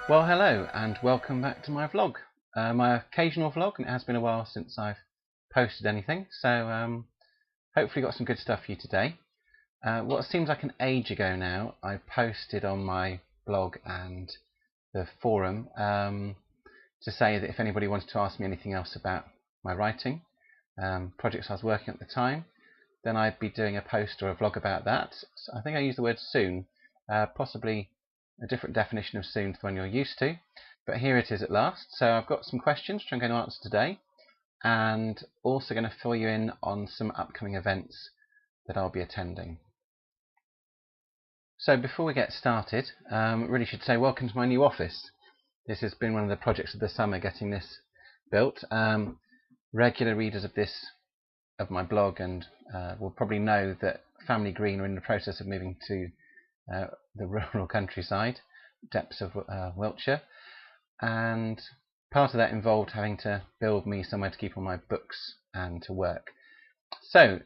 Well, hello and welcome back to my vlog, my occasional vlog, and it has been a while since I've posted anything, so hopefully got some good stuff for you today. What seems like an age ago now, I posted on my blog and the forum to say that if anybody wanted to ask me anything else about my writing, projects I was working at the time, then I'd be doing a post or a vlog about that. So I think I used the word soon, possibly a different definition of soon to the one you're used to, but here it is at last. So I've got some questions which I'm going to answer today, and also going to fill you in on some upcoming events that I'll be attending. So before we get started, really should say welcome to my new office. This has been one of the projects of the summer, getting this built. Regular readers of my blog and will probably know that Family Green are in the process of moving to the rural countryside, depths of Wiltshire, and part of that involved having to build me somewhere to keep all my books and to work. So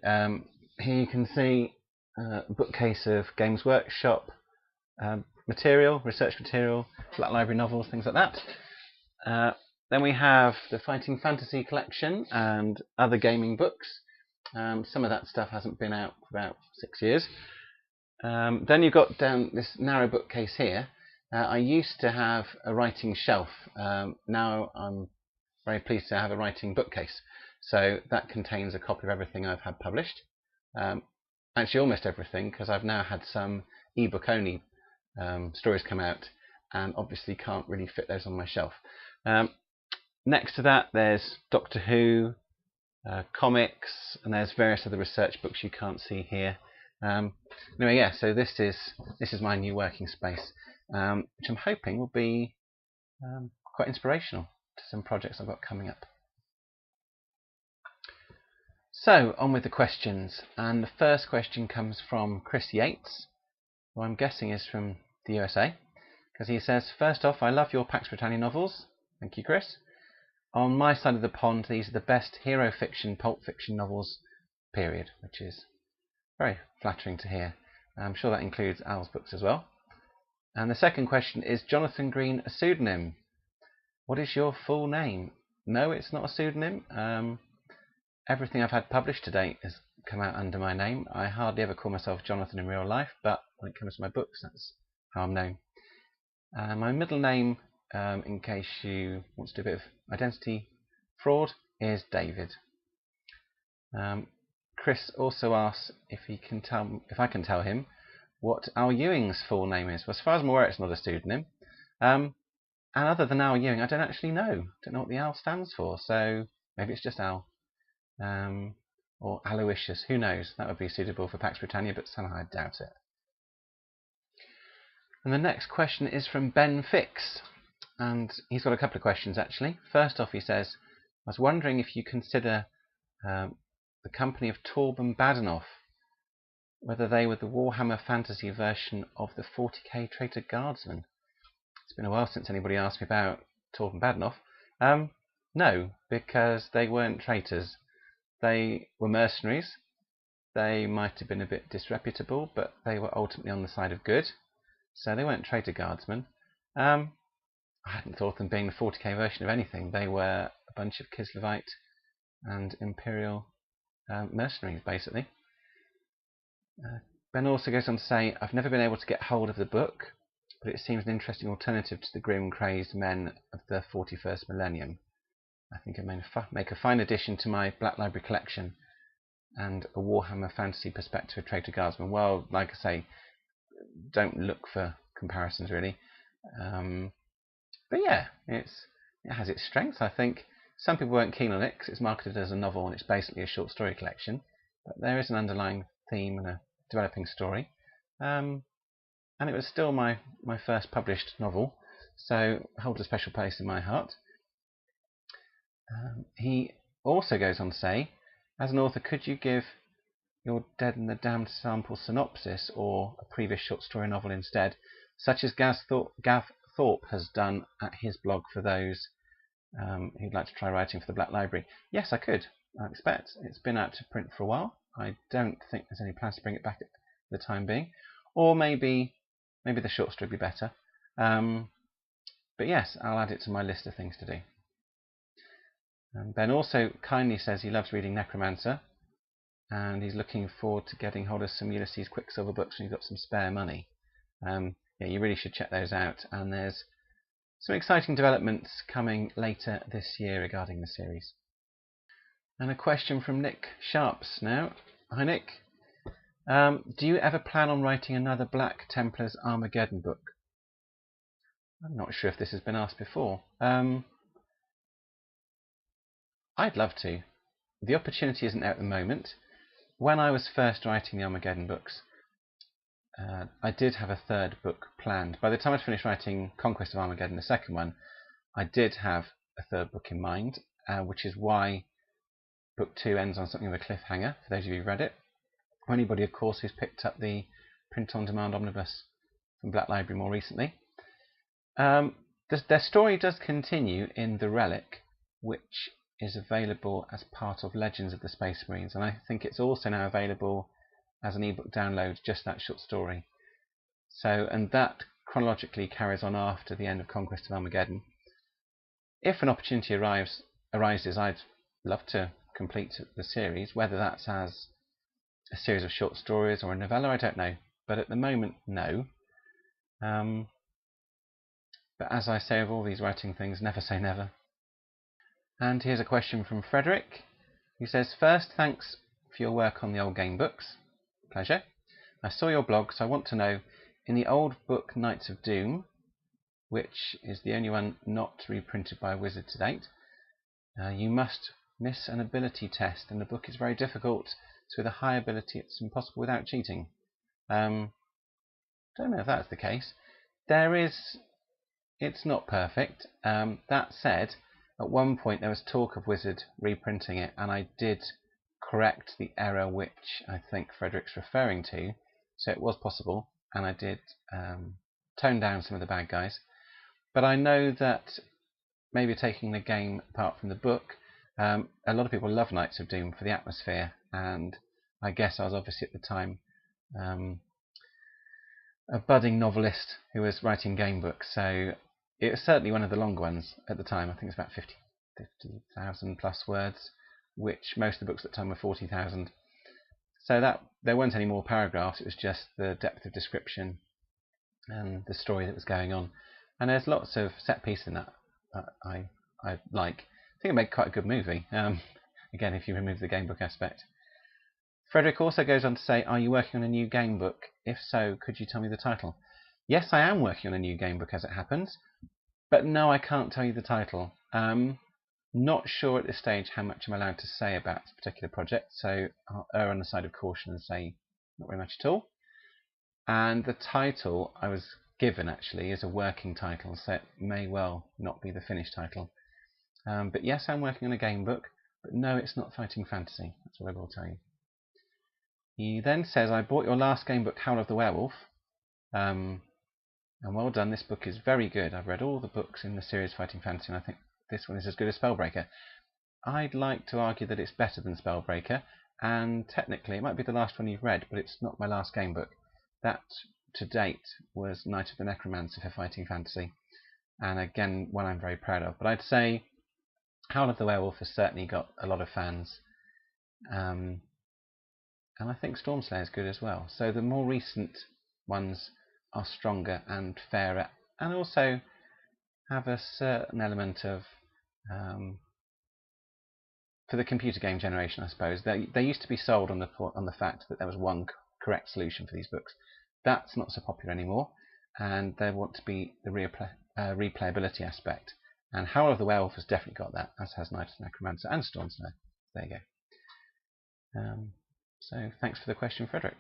here you can see a bookcase of Games Workshop material, research material, Black Library novels, things like that. Then we have the Fighting Fantasy collection and other gaming books. Some of that stuff hasn't been out for about 6 years. Then you've got down this narrow bookcase here. I used to have a writing shelf. Now I'm very pleased to have a writing bookcase. So that contains a copy of everything I've had published. Actually almost everything, because I've now had some ebook only stories come out, and obviously can't really fit those on my shelf. Next to that there's Doctor Who, comics, and there's various other research books you can't see here. Anyway, yeah, so this is my new working space, which I'm hoping will be quite inspirational to some projects I've got coming up. So on with the questions, and the first question comes from Chris Yates, who I'm guessing is from the USA, because he says, first off, I love your Pax Britannia novels. Thank you, Chris. On my side of the pond, these are the best hero fiction, pulp fiction novels, period, which is very flattering to hear. I'm sure that includes Al's books as well. And the second question is, Jonathan Green a pseudonym? What is your full name? No, it's not a pseudonym. Everything I've had published to date has come out under my name. I hardly ever call myself Jonathan in real life, but when it comes to my books, that's how I'm known. My middle name, in case you want to do a bit of identity fraud, is David. Chris also asks if I can tell him what Al Ewing's full name is. Well, as far as I'm aware, it's not a pseudonym. And other than Al Ewing, I don't actually know. Don't know what the Al stands for. So maybe it's just Al, or Aloysius. Who knows? That would be suitable for Pax Britannia, but somehow I doubt it. And the next question is from Ben Fix, and he's got a couple of questions actually. First off, he says, I was wondering if you consider the company of Torben Badenoff, whether they were the Warhammer Fantasy version of the 40k Traitor Guardsman. It's been a while since anybody asked me about Torben Badenoff. No, because they weren't traitors. They were mercenaries. They might have been a bit disreputable, but they were ultimately on the side of good. So they weren't Traitor Guardsmen. I hadn't thought of them being the 40k version of anything. They were a bunch of Kislevite and Imperial mercenaries, basically. Ben also goes on to say, I've never been able to get hold of the book, but it seems an interesting alternative to the grim, crazed men of the 41st millennium. I think it may make a fine addition to my Black Library collection and a Warhammer fantasy perspective of Traitor Guardsman. Well, like I say, don't look for comparisons really. But yeah, it has its strengths. I think some people weren't keen on it because it's marketed as a novel and it's basically a short story collection. But there is an underlying theme and a developing story. And it was still my first published novel, so it holds a special place in my heart. He also goes on to say, as an author, could you give your Dead and the Damned sample synopsis or a previous short story novel instead, such as Gav Thorpe has done at his blog for those who'd like to try writing for the Black Library? Yes, I could. I expect. It's been out to print for a while. I don't think there's any plans to bring it back at the time being. Or maybe the short story would be better. But yes, I'll add it to my list of things to do. Ben also kindly says he loves reading Necromancer, and he's looking forward to getting hold of some Ulysses Quicksilver books when he's got some spare money. Yeah, you really should check those out, and there's some exciting developments coming later this year regarding the series. And a question from Nick Sharps now. Hi Nick. Do you ever plan on writing another Black Templars Armageddon book? I'm not sure if this has been asked before. I'd love to. The opportunity isn't there at the moment. When I was first writing the Armageddon books, I did have a third book planned. By the time I'd finished writing Conquest of Armageddon, the second one, I did have a third book in mind, which is why book 2 ends on something of a cliffhanger, for those of you who've read it. Or anybody, of course, who's picked up the print-on-demand omnibus from Black Library more recently. Their story does continue in The Relic, which is available as part of Legends of the Space Marines, and I think it's also now available as an ebook download, just that short story. And that chronologically carries on after the end of Conquest of Armageddon. If an opportunity arises, I'd love to complete the series. Whether that's as a series of short stories or a novella, I don't know. But at the moment, no. But as I say of all these writing things, never say never. And here's a question from Frederick, who says, first, thanks for your work on the old game books. Pleasure. I saw your blog, so I want to know, in the old book Knights of Doom, which is the only one not reprinted by a wizard to date, you must miss an ability test, and the book is very difficult, so with a high ability it's impossible without cheating. Don't know if that's the case. It's not perfect. That said, at one point there was talk of Wizard reprinting it, and I did correct the error which I think Frederick's referring to, so it was possible, and I did tone down some of the bad guys. But I know that maybe taking the game apart from the book, a lot of people love Knights of Doom for the atmosphere, and I guess I was obviously at the time a budding novelist who was writing game books, so it was certainly one of the longer ones at the time. I think it's about 50,000 plus words, which most of the books at the time were 40,000. So that there weren't any more paragraphs, it was just the depth of description and the story that was going on. And there's lots of set piece in that I like. I think it made quite a good movie, again, if you remove the game book aspect. Frederick also goes on to say, are you working on a new game book? If so, could you tell me the title? Yes, I am working on a new game book as it happens, but no, I can't tell you the title. Not sure at this stage how much I'm allowed to say about this particular project, so I'll err on the side of caution and say not very much at all. And the title I was given actually is a working title, so it may well not be the finished title. But yes, I'm working on a game book, but no, it's not fighting fantasy. That's what I will tell you. He then says, I bought your last game book, Howl of the Werewolf, and well done, this book is very good. I've read all the books in the series Fighting Fantasy, and I think this one is as good as Spellbreaker. I'd like to argue that it's better than Spellbreaker, and technically it might be the last one you've read, but it's not my last game book. That, to date, was Night of the Necromancer for Fighting Fantasy, and again, one I'm very proud of. But I'd say Howl of the Werewolf has certainly got a lot of fans, and I think Stormslayer is good as well. So the more recent ones are stronger and fairer, and also have a certain element of for the computer game generation, I suppose. They used to be sold on the fact that there was one correct solution for these books. That's not so popular anymore, and there want to be the replayability aspect. And Howl of the Werewolf has definitely got that, as has Night of the Necromancer and Stormslayer. There you go. So thanks for the question, Frederick.